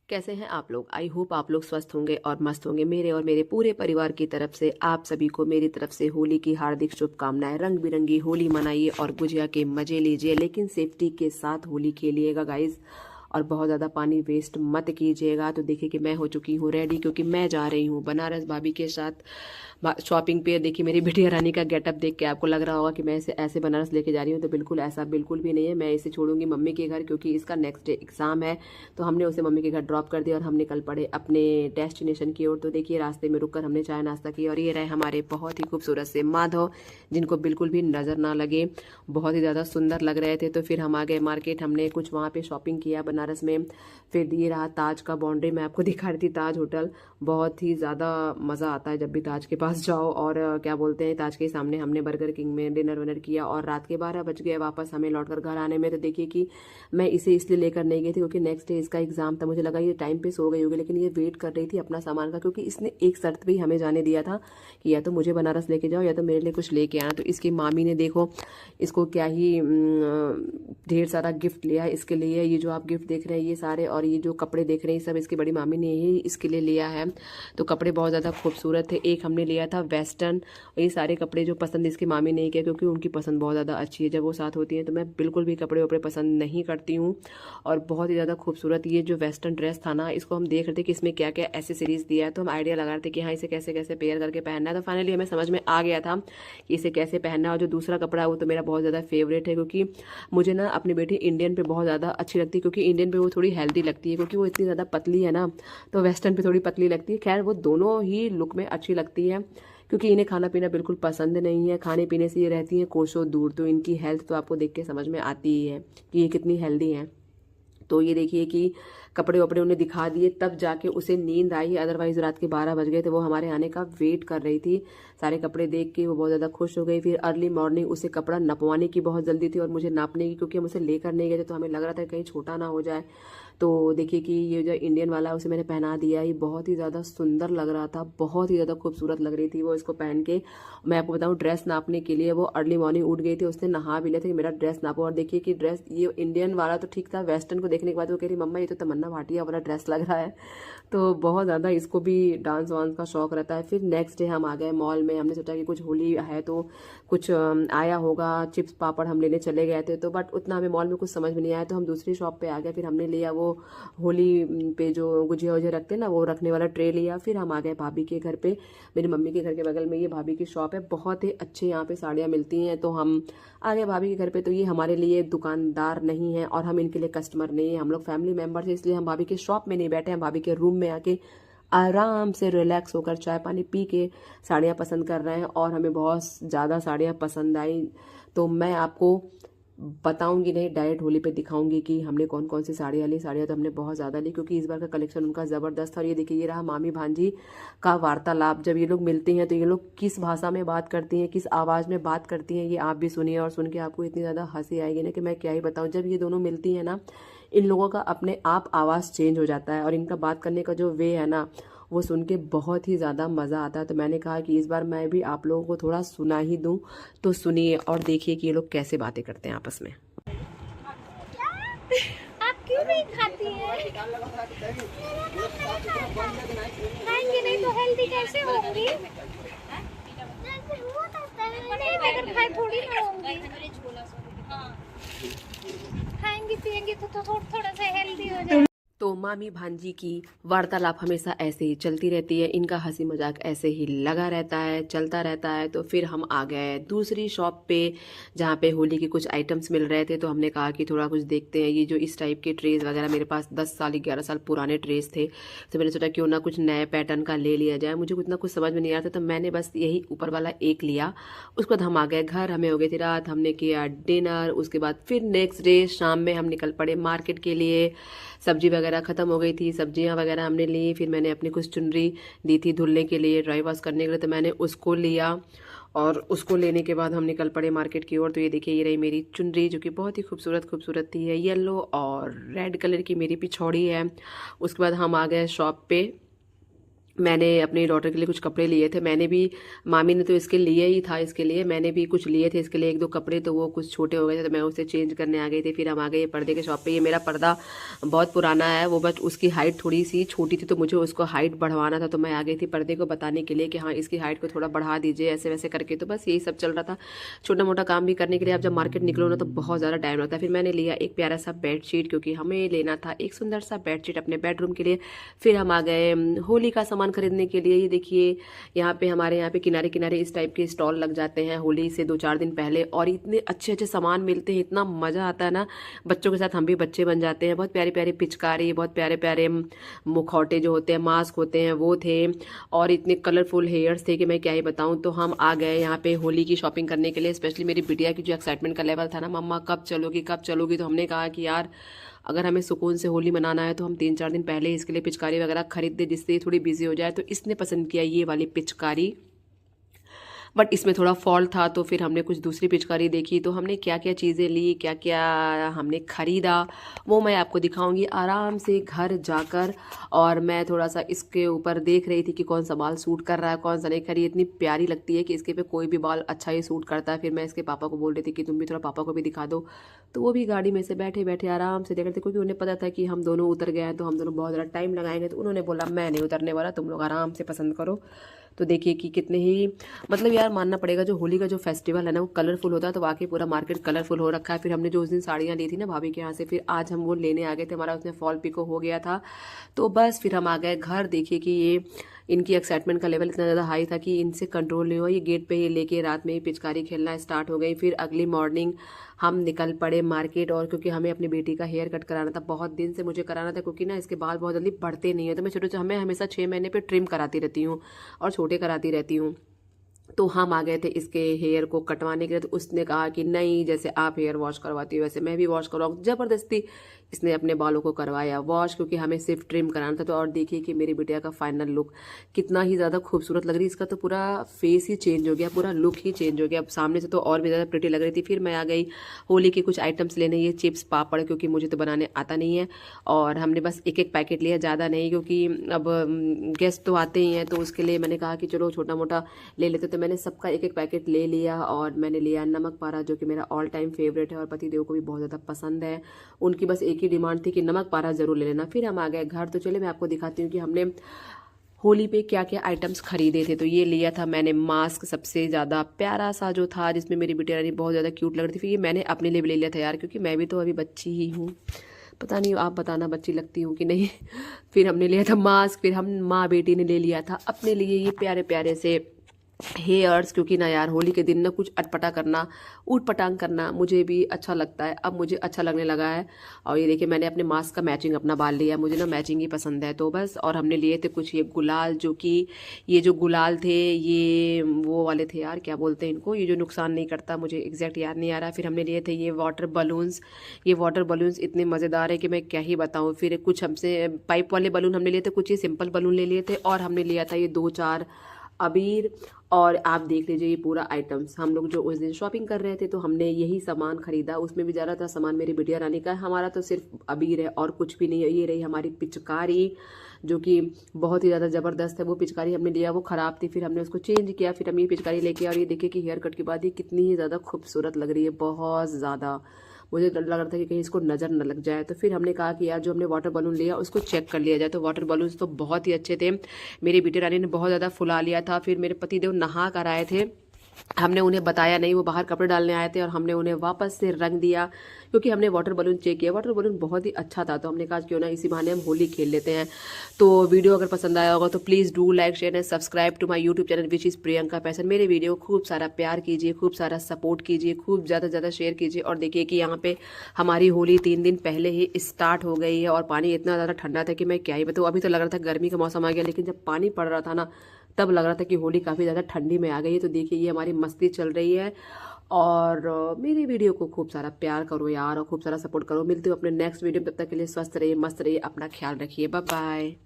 कैसे हैं आप लोग। आई होप आप लोग स्वस्थ होंगे और मस्त होंगे। मेरे और मेरे पूरे परिवार की तरफ से आप सभी को मेरी तरफ से होली की हार्दिक शुभकामनाएं। रंग बिरंगी होली मनाइए और गुजिया के मजे लीजिए, लेकिन सेफ्टी के साथ होली खेलिएगा गाइज। और बहुत ज़्यादा पानी वेस्ट मत कीजिएगा। तो देखिए कि मैं हो चुकी हूँ रेडी, क्योंकि मैं जा रही हूँ बनारस भाभी के साथ शॉपिंग पे। देखिए मेरी बिटिया रानी का गेटअप देख के आपको लग रहा होगा कि मैं इसे ऐसे बनारस लेके जा रही हूँ, तो बिल्कुल ऐसा बिल्कुल भी नहीं है। मैं इसे छोड़ूंगी मम्मी के घर, क्योंकि इसका नेक्स्ट डे एग्जाम है। तो हमने उसे मम्मी के घर ड्रॉप कर दिया और हम निकल पड़े अपने डेस्टिनेशन की ओर। तो देखिए रास्ते में रुककर हमने चाय नाश्ता किया और ये रहे हमारे बहुत ही खूबसूरत से माधव, जिनको बिल्कुल भी नज़र ना लगे, बहुत ही ज़्यादा सुंदर लग रहे थे। तो फिर हम आ गए मार्केट, हमने कुछ वहाँ पे शॉपिंग किया बनारस में। फिर ये रहा ताज का बाउंड्री, मैं आपको दिखा रही थी ताज होटल। बहुत ही ज़्यादा मज़ा आता है जब भी ताज के पास जाओ। और क्या बोलते हैं, ताज के सामने हमने बर्गर किंग में डिनर विनर किया और रात के 12 बज गए वापस हमें लौटकर घर आने में। तो देखिए कि मैं इसे इसलिए लेकर नहीं गई थी क्योंकि नेक्स्ट डे इसका एग्जाम था। मुझे लगा ये टाइम पे सो गई होगी, लेकिन ये वेट कर रही थी अपना सामान का, क्योंकि इसने एक शर्त पे ही हमें जाने दिया था कि या तो मुझे बनारस लेके जाओ या तो मेरे लिए कुछ लेके आना। तो इसकी मामी ने देखो इसको क्या ही ढेर सारा गिफ्ट लिया है इसके लिए। ये जो आप गिफ्ट देख रहे हैं ये सारे, और ये जो कपड़े देख रहे हैं सब इसकी बड़ी मामी ने ही इसके लिए लिया है। तो कपड़े बहुत ज़्यादा खूबसूरत थे। एक हमने लिया था वेस्टर्न। ये सारे कपड़े जो पसंद इसकी मामी ने किया, क्योंकि उनकी पसंद बहुत ज़्यादा अच्छी है। जब वो साथ होती हैं तो मैं बिल्कुल भी कपड़े वपड़े पसंद नहीं करती हूँ। और बहुत ही ज़्यादा खूबसूरत ये जो वेस्टर्न ड्रेस था ना, इसको हम देख रहे थे कि इसमें क्या क्या एसेसरीज दिया है। तो हम आइडिया लगा रहे थे कि हाँ इसे कैसे कैसे पेयर करके पहनना है। तो फाइनली हमें समझ में आ गया था कि इसे कैसे पहनना है। और जो दूसरा कपड़ा है वो तो मेरा बहुत ज़्यादा फेवरेट है, क्योंकि मुझे ना अपनी बेटी इंडियन पे बहुत ज़्यादा अच्छी लगती है, क्योंकि इंडियन पे वो थोड़ी हेल्दी लगती है, क्योंकि वो इतनी ज़्यादा पतली है ना, तो वेस्टर्न पे थोड़ी पतली लगती है। खैर वो दोनों ही लुक में अच्छी लगती है, क्योंकि इन्हें खाना पीना बिल्कुल पसंद नहीं है। खाने पीने से ये रहती हैं कोसों दूर। तो इनकी हेल्थ तो आपको देख के समझ में आती ही है कि ये कितनी हेल्दी हैं। तो ये देखिए कि कपड़े वपड़े उन्हें दिखा दिए, तब जाके उसे नींद आई। अदरवाइज रात के 12 बज गए थे, वो हमारे आने का वेट कर रही थी। सारे कपड़े देख के वो बहुत ज़्यादा खुश हो गई। फिर अर्ली मॉर्निंग उसे कपड़ा नपवाने की बहुत जल्दी थी और मुझे नापने की, क्योंकि हम उसे लेकर नहीं गए थे तो हमें लग रहा था कहीं छोटा ना हो जाए। तो देखिए कि ये जो इंडियन वाला है उसे मैंने पहना दिया। ये बहुत ही ज़्यादा सुंदर लग रहा था, बहुत ही ज़्यादा खूबसूरत लग रही थी वो इसको पहन के। मैं आपको बताऊँ ड्रेस नापने के लिए वो अर्ली मॉर्निंग उठ गई थी, उसने नहा भी लिया था कि मेरा ड्रेस नापो। और देखिए कि ड्रेस ये इंडियन वाला तो ठीक था, वेस्टर्न को देखने के बाद वो कह रही मम्मा ये तो तमन्ना भाटिया वाला ड्रेस लग रहा है। तो बहुत ज़्यादा इसको भी डांस वांस का शौक रहता है। फिर नेक्स्ट डे हम आ गए मॉल में। हमने सोचा कि कुछ होली है तो कुछ आया होगा, चिप्स पापड़ हम लेने चले गए थे। तो बट उतना हमें मॉल में कुछ समझ में नहीं आया, तो हम दूसरी शॉप पे आ गए। फिर हमने लिया वो होली पे जो गुजिया वुजिया रखते हैं ना, वो रखने वाला ट्रे लिया। फिर हम आ गए भाभी के घर पे। मेरी मम्मी के घर के बगल में ये भाभी की शॉप है, बहुत ही अच्छे यहाँ पे साड़ियाँ मिलती हैं। तो हम आ गए भाभी के घर पे। तो ये हमारे लिए दुकानदार नहीं है और हम इनके लिए कस्टमर नहीं है, हम लोग फैमिली मेम्बर्स हैं। इसलिए हम भाभी के शॉप में नहीं बैठे, हम भाभी के रूम में आके आराम से रिलैक्स होकर चाय पानी पी के साड़ियाँ पसंद कर रहे हैं। और हमें बहुत ज़्यादा साड़ियाँ पसंद आई। तो मैं आपको बताऊंगी नहीं, डायरेक्ट होली पे दिखाऊंगी कि हमने कौन कौन सी साड़ियाँ ली। साड़ियाँ तो हमने बहुत ज़्यादा ली, क्योंकि इस बार का कलेक्शन उनका ज़बरदस्त था। और ये देखिए ये रहा मामी भांजी का वार्तालाप। जब ये लोग मिलती हैं तो ये लोग किस भाषा में बात करती हैं, किस आवाज़ में बात करती हैं, ये आप भी सुनिए। और सुन के आपको इतनी ज़्यादा हंसी आएगी ना कि मैं क्या ही बताऊँ। जब ये दोनों मिलती हैं ना, इन लोगों का अपने आप आवाज़ चेंज हो जाता है, और इनका बात करने का जो वे है ना, वो सुन के बहुत ही ज़्यादा मज़ा आता है। तो मैंने कहा कि इस बार मैं भी आप लोगों को थोड़ा सुना ही दूँ। तो सुनिए और देखिए कि ये लोग कैसे बातें करते हैं आपस में। आप क्यों नहीं खाती हैं? खाएंगी नहीं तो हेल्दी कैसे होंगी? नहीं अगर खाए थोड़ी ना होंगी। खाएंगी पिएंगी तो थोड़ा सा हेल्दी हो जाए। तो मामी भांजी की वार्तालाप हमेशा ऐसे ही चलती रहती है, इनका हंसी मजाक ऐसे ही लगा रहता है, चलता रहता है। तो फिर हम आ गए दूसरी शॉप पे, जहाँ पे होली के कुछ आइटम्स मिल रहे थे। तो हमने कहा कि थोड़ा कुछ देखते हैं। ये जो इस टाइप के ट्रेज वगैरह, मेरे पास 10 साल 11 साल पुराने ट्रेज थे, तो मैंने सोचा क्यों ना कुछ नए पैटर्न का ले लिया जाए। मुझे कुछ ना कुछ समझ में नहीं आ रहा था, तो मैंने बस यही ऊपर वाला एक लिया। उसके बाद हम आ गए घर, हमें हो गई थी रात, हमने किया डिनर। उसके बाद फिर नेक्स्ट डे शाम में हम निकल पड़े मार्केट के लिए। सब्जी वगैरह ख़त्म हो गई थी, सब्जियां वगैरह हमने ली। फिर मैंने अपनी कुछ चुनरी दी थी धुलने के लिए, ड्राई वॉश करने के लिए, तो मैंने उसको लिया। और उसको लेने के बाद हम निकल पड़े मार्केट की ओर। तो ये देखिए ये रही मेरी चुनरी, जो कि बहुत ही खूबसूरत खूबसूरत थी है, येलो और रेड कलर की मेरी पिछौड़ी है। उसके बाद हम आ गए शॉप पे मैंने अपनी डॉटर के लिए कुछ कपड़े लिए थे। मैंने भी, मामी ने तो इसके लिए ही था, इसके लिए मैंने भी कुछ लिए थे इसके लिए 1-2 कपड़े, तो वो कुछ छोटे हो गए थे तो मैं उसे चेंज करने आ गई थी। फिर हम आ गए ये पर्दे के शॉप पे। ये मेरा पर्दा बहुत पुराना है, वो बस उसकी हाइट थोड़ी सी छोटी थी तो मुझे उसको हाइट बढ़वाना था, तो मैं आ गई थी पर्दे को बताने के लिए कि हाँ इसकी हाइट को थोड़ा बढ़ा दीजिए ऐसे वैसे करके। तो बस यही सब चल रहा था, छोटा मोटा काम भी करने के लिए। अब जब मार्केट निकलो ना तो बहुत ज़्यादा टाइम लगता है। फिर मैंने लिया एक प्यारा सा बेडशीट, क्योंकि हमें लेना था एक सुंदर सा बेडशीट अपने बेडरूम के लिए। फिर हम आ गए होली का सामान खरीदने के लिए। ये देखिए यहाँ पे हमारे यहाँ पे किनारे किनारे इस टाइप के स्टॉल लग जाते हैं होली से 2-4 दिन पहले, और इतने अच्छे अच्छे सामान मिलते हैं, इतना मज़ा आता है ना। बच्चों के साथ हम भी बच्चे बन जाते हैं। बहुत प्यारे प्यारे पिचकारी, बहुत प्यारे प्यारे मुखौटे जो होते हैं, मास्क होते हैं, वो थे, और इतने कलरफुल हेयर्स थे कि मैं क्या ही बताऊँ। तो हम आ गए यहाँ पे होली की शॉपिंग करने के लिए। स्पेशली मेरी बिटिया की जो एक्साइटमेंट का लेवल था ना, मम्मा कब चलोगी कब चलोगी, तो हमने कहा कि यार अगर हमें सुकून से होली मनाना है तो हम 3-4 दिन पहले इसके लिए पिचकारी वगैरह खरीद दे, जिससे ये थोड़ी बिजी हो जाए। तो इसने पसंद किया ये वाली पिचकारी, बट इसमें थोड़ा फॉल्ट था, तो फिर हमने कुछ दूसरी पिचकारी देखी। तो हमने क्या क्या चीज़ें ली, क्या क्या हमने ख़रीदा, वो मैं आपको दिखाऊंगी आराम से घर जाकर। और मैं थोड़ा सा इसके ऊपर देख रही थी कि कौन सा बाल सूट कर रहा है कौन सा नहीं। खरी इतनी प्यारी लगती है कि इसके पे कोई भी बाल अच्छा ही सूट करता है। फिर मैं इसके पापा को बोल रही थी कि तुम भी थोड़ा पापा को भी दिखा दो, तो वो भी गाड़ी में से बैठे बैठे आराम से देख रहे थे, क्योंकि उन्हें पता था कि हम दोनों उतर गए हैं तो हम दोनों बहुत ज़्यादा टाइम लगाएंगे। तो उन्होंने बोला मैं नहीं उतरने वाला, तुम लोग आराम से पसंद करो। तो देखिए कि कितने ही, मतलब यार मानना पड़ेगा, जो होली का जो फेस्टिवल है ना वो कलरफुल होता है, तो वाकई पूरा मार्केट कलरफुल हो रखा है। फिर हमने जो उस दिन साड़ियाँ ली थी ना भाभी के यहाँ से, फिर आज हम वो लेने आ गए थे, हमारा उसमें फॉल पिको हो गया था। तो बस फिर हम आ गए घर। देखिए कि ये इनकी एक्साइटमेंट का लेवल इतना ज़्यादा हाई था कि इनसे कंट्रोल नहीं हुआ। ये गेट पे ही लेके रात में ही पिचकारी खेलना स्टार्ट हो गई। फिर अगली मॉर्निंग हम निकल पड़े मार्केट, और क्योंकि हमें अपनी बेटी का हेयर कट कराना था, बहुत दिन से मुझे कराना था, क्योंकि ना इसके बाल बहुत जल्दी बढ़ते नहीं है। तो मैं छोटे हमें हमेशा 6 महीने पे ट्रिम कराती रहती हूँ और छोटे कराती रहती हूँ। तो हम आ गए थे इसके हेयर को कटवाने के लिए। तो उसने कहा कि नहीं, जैसे आप हेयर वॉश करवाती हो वैसे मैं भी वॉश करवाऊँ। ज़बरदस्ती इसने अपने बालों को करवाया वॉश, क्योंकि हमें सिर्फ ट्रिम कराना था। तो और देखिए कि मेरी बिटिया का फाइनल लुक कितना ही ज़्यादा खूबसूरत लग रही है। इसका तो पूरा फेस ही चेंज हो गया, पूरा लुक ही चेंज हो गया। अब सामने से तो और भी ज़्यादा प्रिटी लग रही थी। फिर मैं आ गई होली के कुछ आइटम्स लेने, ये चिप्स पापड़, क्योंकि मुझे तो बनाने आता नहीं है। और हमने बस एक एक पैकेट लिया, ज़्यादा नहीं, क्योंकि अब गेस्ट तो आते ही हैं, तो उसके लिए मैंने कहा कि चलो छोटा मोटा ले लेते। तो मैंने सबका एक एक पैकेट ले लिया। और मैंने लिया नमक पारा, जो कि मेरा ऑल टाइम फेवरेट है और पतिदेव को भी बहुत ज़्यादा पसंद है। उनकी बस एक ही डिमांड थी कि नमक पारा ज़रूर ले लेना। फिर हम आ गए घर। तो चले मैं आपको दिखाती हूँ कि हमने होली पे क्या क्या आइटम्स खरीदे थे। तो ये लिया था मैंने मास्क, सबसे ज़्यादा प्यारा सा जो था, जिसमें मेरी बिटिया रानी बहुत ज़्यादा क्यूट लग रही थी। फिर ये मैंने अपने लिए भी ले लिया था यार, क्योंकि मैं भी तो अभी बच्ची ही हूँ, पता नहीं आप बताना बच्ची लगती हूँ कि नहीं। फिर हमने लिया था मास्क। फिर हम माँ बेटी ने ले लिया था अपने लिए ये प्यारे प्यारे से हेयर्स, क्योंकि ना यार होली के दिन ना कुछ अटपटा करना, ऊट पटांग करना मुझे भी अच्छा लगता है, अब मुझे अच्छा लगने लगा है। और ये देखिए मैंने अपने मास्क का मैचिंग अपना बाल लिया, मुझे ना मैचिंग ही पसंद है। तो बस, और हमने लिए थे कुछ ये गुलाल, जो कि ये जो गुलाल थे ये वो वाले थे यार, क्या बोलते हैं इनको, ये जो नुकसान नहीं करता, मुझे एग्जैक्ट याद नहीं आ रहा। फिर हमने लिए थे ये वाटर बलून्स। ये वाटर बलून्स इतने मज़ेदार है कि मैं क्या ही बताऊँ। फिर कुछ हमसे पाइप वाले बलून हमने लिए थे, कुछ ये सिंपल बलून ले लिए थे, और हमने लिया था ये 2-4 अबीर। और आप देख लीजिए ये पूरा आइटम्स हम लोग जो उस दिन शॉपिंग कर रहे थे, तो हमने यही सामान खरीदा। उसमें भी ज़्यादातर सामान मेरी बिटिया रानी का है, हमारा तो सिर्फ अबीर है और कुछ भी नहीं है। ये रही हमारी पिचकारी, जो कि बहुत ही ज़्यादा ज़बरदस्त है। वो पिचकारी हमने लिया, वो ख़राब थी, फिर हमने उसको चेंज किया। फिर हम ये पिचकारी लेके, और ये देखिए कि हेयर कट के बाद ये कितनी ही ज़्यादा खूबसूरत लग रही है, बहुत ज़्यादा। मुझे लग रहा था कि कहीं इसको नज़र न लग जाए। तो फिर हमने कहा कि यार जो हमने वाटर बलून लिया उसको चेक कर लिया जाए। तो वाटर बलून्स तो बहुत ही अच्छे थे, मेरी बेटी रानी ने बहुत ज़्यादा फुला लिया था। फिर मेरे पतिदेव नहा कर आए थे, हमने उन्हें बताया नहीं, वो बाहर कपड़े डालने आए थे, और हमने उन्हें वापस से रंग दिया, क्योंकि हमने वाटर बलून चेक किया, वाटर बलून बहुत ही अच्छा था। तो हमने कहा क्यों ना इसी बहाने हम होली खेल लेते हैं। तो वीडियो अगर पसंद आया होगा तो please do like share and subscribe to my YouTube channel which is Priyanka passion. मेरे वीडियो खूब सारा प्यार कीजिए, खूब सारा सपोर्ट कीजिए, खूब ज़्यादा से ज़्यादा शेयर कीजिए। और देखिए कि यहाँ पे हमारी होली 3 दिन पहले ही स्टार्ट हो गई है, और पानी इतना ज़्यादा ठंडा था कि मैं क्या ही बताऊँ। अभी तो लग रहा था गर्मी का मौसम आ गया, लेकिन जब पानी पड़ रहा था ना तब लग रहा था कि होली काफ़ी ज़्यादा ठंडी में आ गई है। तो देखिए ये हमारी मस्ती चल रही है। और मेरी वीडियो को खूब सारा प्यार करो यार, और खूब सारा सपोर्ट करो। मिलती हूँ अपने नेक्स्ट वीडियो में, तब तक के लिए स्वस्थ रहिए, मस्त रहिए, अपना ख्याल रखिए, बाय बाय।